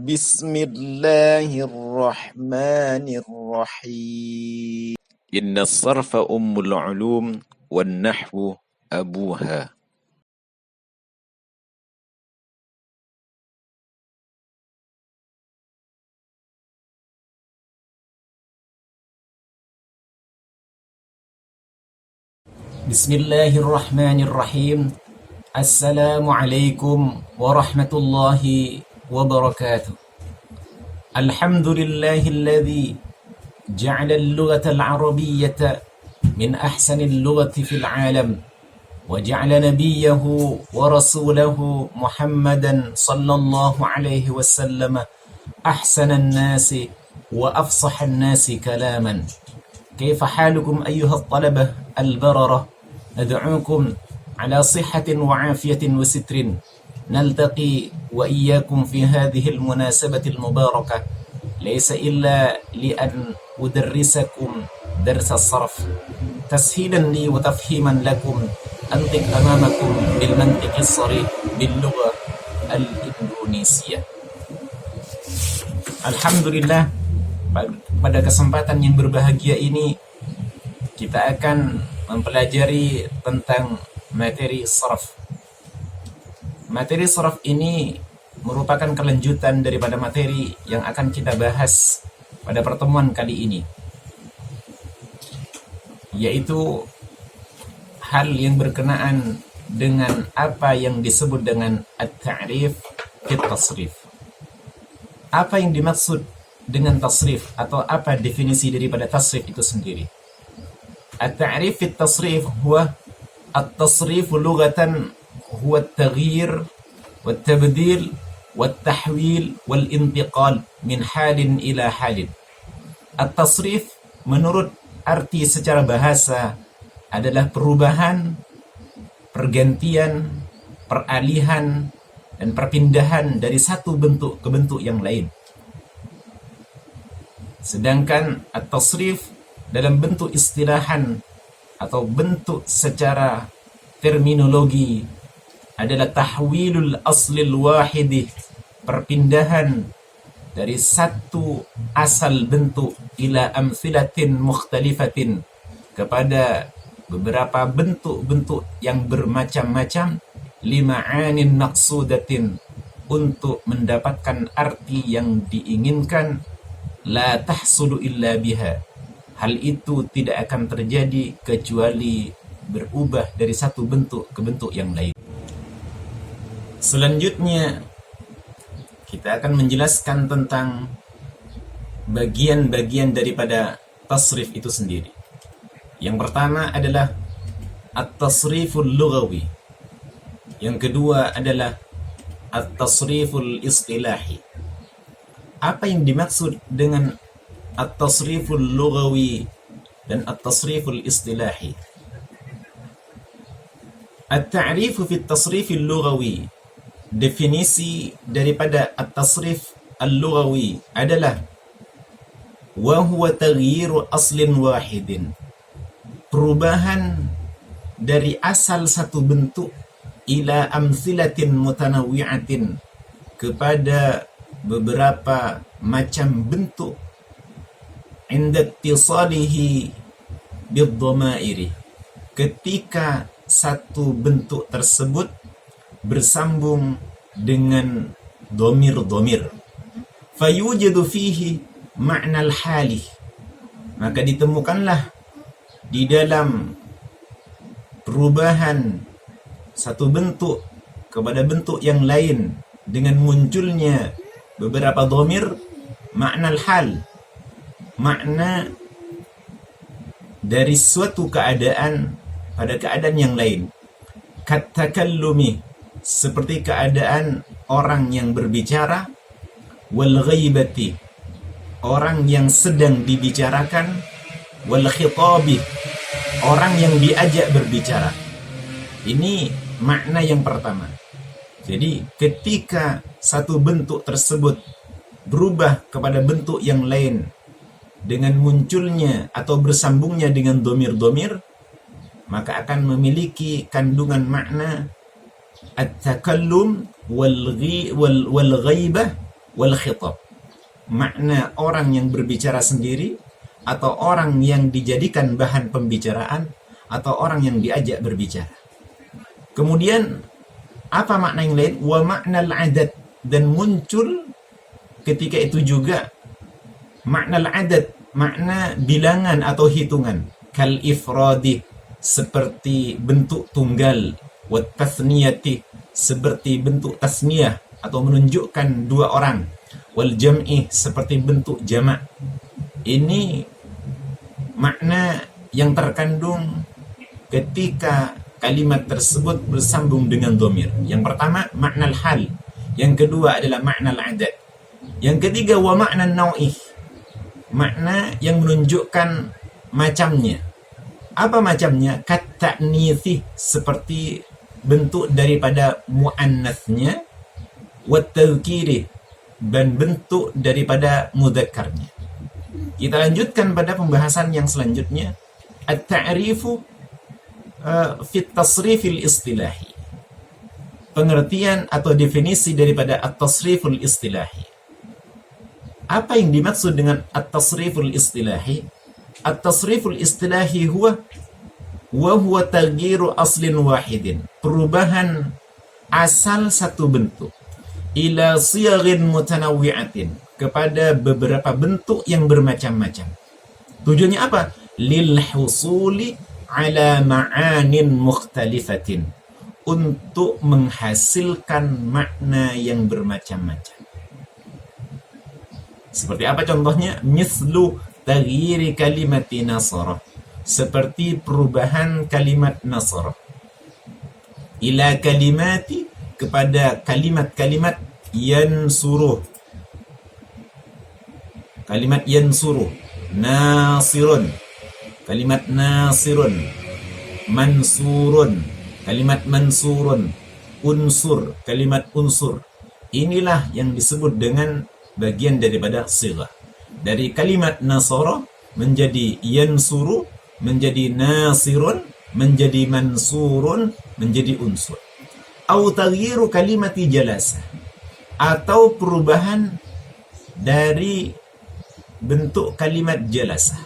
بسم الله الرحمن الرحيم إن الصرف أم العلوم والنحو أبوها. بسم الله الرحمن الرحيم. السلام عليكم ورحمة الله وبركاته. الحمد لله الذي جعل اللغة العربية من أحسن اللغة في العالم، وجعل نبيه ورسوله محمدا صلى الله عليه وسلم أحسن الناس وأفصح الناس كلاما. كيف حالكم أيها الطلبة البررة؟ ندعوكم على صحة وعافية وستر. نلتقي وإياكم في هذه المناسبة المباركة ليس إلا لأن أدرسكم درس الصرف تسهيلا لي وتفهيما لكم. أنطق أمامكم بالمنطق الصريح باللغة الإندونيسية. Alhamdulillah, pada kesempatan yang berbahagia ini kita akan mempelajari tentang materi sarf. Materi sarf ini merupakan kelanjutan daripada materi yang akan kita bahas pada pertemuan kali ini, yaitu hal yang berkenaan dengan apa yang disebut dengan at-ta'rif fit tasrif. Apa yang dimaksud dengan tasrif atau apa definisi daripada tasrif itu sendiri? At-ta'rif fit tasrif huwa at-tasrif lughatan huwa at-taghyir wat-tabdil wat-tahwil wal-intiqal min halin ila halin. At-tasrif menurut arti secara bahasa adalah perubahan, pergantian, peralihan, dan perpindahan dari satu bentuk ke bentuk yang lain. Sedangkan at-tasrif dalam bentuk istilahan atau bentuk secara terminologi adalah tahwilul aslil wahidi, perpindahan dari satu asal bentuk ila amthilatin mukhtalifatin, kepada beberapa bentuk-bentuk yang bermacam-macam, lima'anin maqsudatin, untuk mendapatkan arti yang diinginkan, la tahsulu illa biha, hal itu tidak akan terjadi kecuali berubah dari satu bentuk ke bentuk yang lain. Selanjutnya kita akan menjelaskan tentang bagian-bagian daripada tasrif itu sendiri. Yang pertama adalah at-tasriful lughawi. Yang kedua adalah at-tasriful istilahi. Apa yang dimaksud dengan at-tasriful lughawi dan at-tasriful istilahi? At-ta'rifu fi at-tasrifil lughawi, definisi daripada at-tasrif al-lughawi adalah wa huwa taghyiru aslin wahidin, perubahan dari asal satu bentuk ila amthilatin mutanawwi'atin, kepada beberapa macam bentuk, inda ittisalihi bid-dhamairi, ketika satu bentuk tersebut bersambung dengan dhamir-dhamir. Fayujadu fihi ma'nal hali, maka ditemukanlah di dalam perubahan satu bentuk kepada bentuk yang lain dengan munculnya beberapa dhamir, makna hal, makna dari suatu keadaan pada keadaan yang lain. Katakallumi, seperti keadaan orang yang berbicara, wal ghaibati, orang yang sedang dibicarakan, wal khitabi, orang yang diajak berbicara. Ini makna yang pertama. Jadi ketika satu bentuk tersebut berubah kepada bentuk yang lain dengan munculnya atau bersambungnya dengan dhamir-dhamir, maka akan memiliki kandungan makna at-takallum wal ghaibah wal khitab. Makna orang yang berbicara sendiri, atau orang yang dijadikan bahan pembicaraan, atau orang yang diajak berbicara. Kemudian apa makna yang lain? Wa makna al-adad, dan muncul ketika itu juga makna al-adad, makna bilangan atau hitungan. Kal ifradi, seperti bentuk tunggal. Wa tathniyati, seperti bentuk tasniyah atau menunjukkan dua orang. Wal jam'i, seperti bentuk jamak. Ini makna yang terkandung ketika kalimat tersebut bersambung dengan dhamir. Yang pertama makna al-hal, yang kedua adalah makna al-adad, yang ketiga wa makna an-naw'i, makna yang menunjukkan macamnya. Apa macamnya? Kat ta'nithi, seperti bentuk daripada muannatsnya, wa tadhkiri, dan bentuk daripada mudzakarnya. Kita lanjutkan pada pembahasan yang selanjutnya, at-ta'rifu fi at-tasrifil istilahi. Pengertian atau definisi daripada at-tasriful istilahi. Apa yang dimaksud dengan at-tasriful istilahi? At-tasriful istilahi huwa taghyiru aslin wahidin, perubahan asal satu bentuk, ila siyaghin mutanawwi'atin, kepada beberapa bentuk yang bermacam-macam. Tujuannya apa? Lil husuli ala ma'anin mukhtalifatin, untuk menghasilkan makna yang bermacam-macam. Seperti apa contohnya? Mislu taghyiri kalimati nasara, seperti perubahan kalimat nasara, ila kalimati, kepada kalimat-kalimat yansuruh. Kalimat yansuru, nasirun, kalimat nasirun, mansurun, kalimat mansurun, unsur, kalimat unsur. Inilah yang disebut dengan bagian daripada sighah. Dari kalimat nasara menjadi yansuru, menjadi nasirun, menjadi mansurun, menjadi unsur. Au taghyiru kalimati jalasa, atau perubahan dari bentuk kalimat jalasa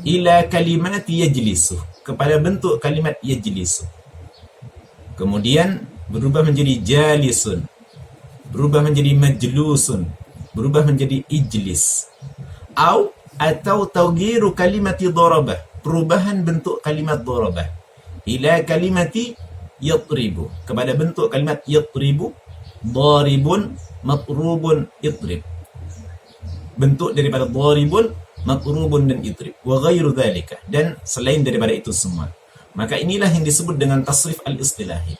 ila kalimat yajlisu, kepada bentuk kalimat yajlisu. Kemudian berubah menjadi jalisun, berubah menjadi majlusun, berubah menjadi ijlis. Atau taghyiru kalimati darabah, perubahan bentuk kalimat darabah ila kalimati yatribu, kepada bentuk kalimat yatribu, daribun, matrubun, itrib. Bentuk daripada dharibun, matrubun, dan idrib, wa ghairu dzalika, dan selain daripada itu semua. Maka inilah yang disebut dengan tasrif al-istilahi.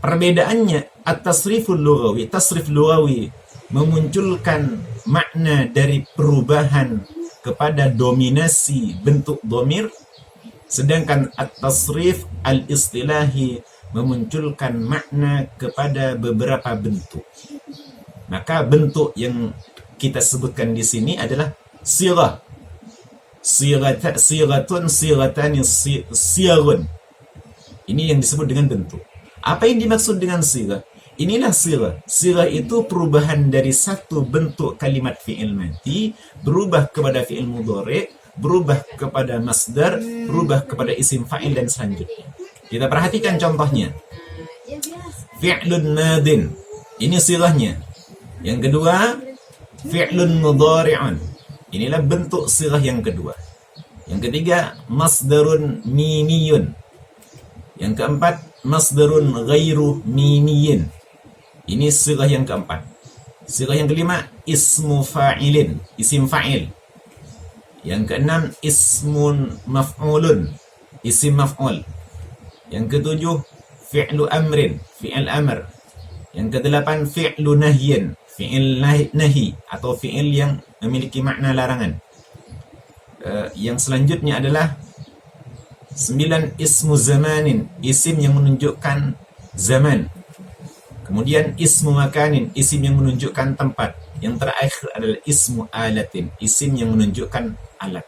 Perbedaannya, at-tasriful lughawi, tasrif lughawi memunculkan makna dari perubahan kepada dominasi bentuk dhamir, sedangkan at-tasrif al-istilahi memunculkan makna kepada beberapa bentuk. Maka bentuk yang kita sebutkan di sini adalah sighah. Sighatun, sighatani, sighun. Ini yang disebut dengan bentuk. Apa yang dimaksud dengan sighah? Inilah sighah. Sighah itu perubahan dari satu bentuk kalimat fi'il madi berubah kepada fi'il mudhari', berubah kepada masdar, berubah kepada isim fa'il, dan selanjutnya. Kita perhatikan contohnya. Fi'lun madin. Ini sighahnya. Yang kedua, fi'lun mudhari'un. Inilah bentuk sighah yang kedua. Yang ketiga, masdarun mimiyun. Yang keempat, masdarun ghairu mimiyin. Ini sighah yang keempat. Sighah yang kelima, ismu fa'ilin, isim fa'il. Yang keenam, ismun maf'ulun, isim maf'ul. Yang ketujuh, fi'lu amrin, fi'il amr. Yang kedelapan, fi'lu nahyin, fi'il nahi, atau fi'il yang memiliki makna larangan. Yang selanjutnya adalah 9, ismu zamanin, isim yang menunjukkan zaman. Kemudian ismu makanin, isim yang menunjukkan tempat. Yang terakhir adalah ismu alatin, isim yang menunjukkan alat.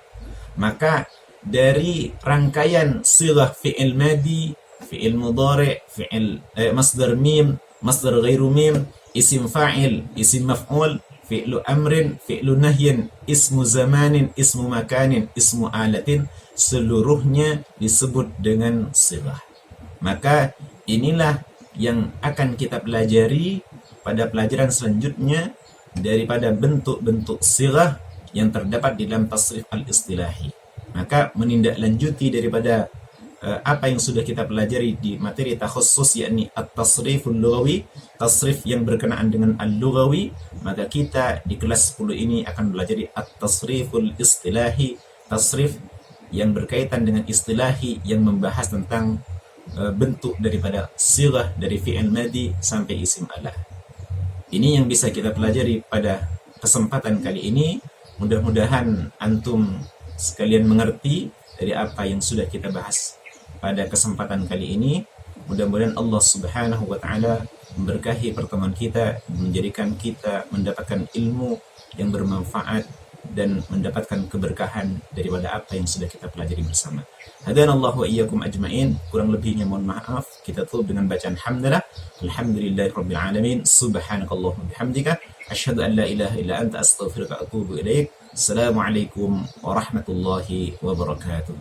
Maka dari rangkaian sighah fi'il madi, fi'il mudhari', fi'il masdar mim, masdar ghairu mim, isim fa'il, isim maf'ul, fi'lu amrin, fi'lu nahyin, ismu zamanin, ismu makanin, ismu alatin, seluruhnya disebut dengan sighah. Maka inilah yang akan kita pelajari pada pelajaran selanjutnya daripada bentuk-bentuk sighah yang terdapat di dalam tasrif al-istilahi. Maka menindaklanjuti daripada apa yang sudah kita pelajari di materi takhusus, yakni at-tasriful lughawi, tasrif yang berkenaan dengan al-lughawi, maka kita di kelas 10 ini akan belajar at-tasriful istilahi, tasrif yang berkaitan dengan istilahi yang membahas tentang bentuk daripada sighah dari fi'il madhi sampai isim ala. Ini yang bisa kita pelajari pada kesempatan kali ini. Mudah-mudahan antum sekalian mengerti dari apa yang sudah kita bahas pada kesempatan kali ini. Mudah-mudahan Allah Subhanahu wa taala memberkahi pertemuan kita, menjadikan kita mendapatkan ilmu yang bermanfaat dan mendapatkan keberkahan daripada apa yang sudah kita pelajari bersama. Hadanallahu wa iyyakum ajmain. Kurang lebihnya mohon maaf. Kita tutup dengan bacaan hamdalah. Alhamdulillahirabbil alamin. Subhanakallahumma bihamdika asyhadu an la ilaha illa anta astaghfiruka wa atubu ilaik. Assalamualaikum warahmatullahi wabarakatuh.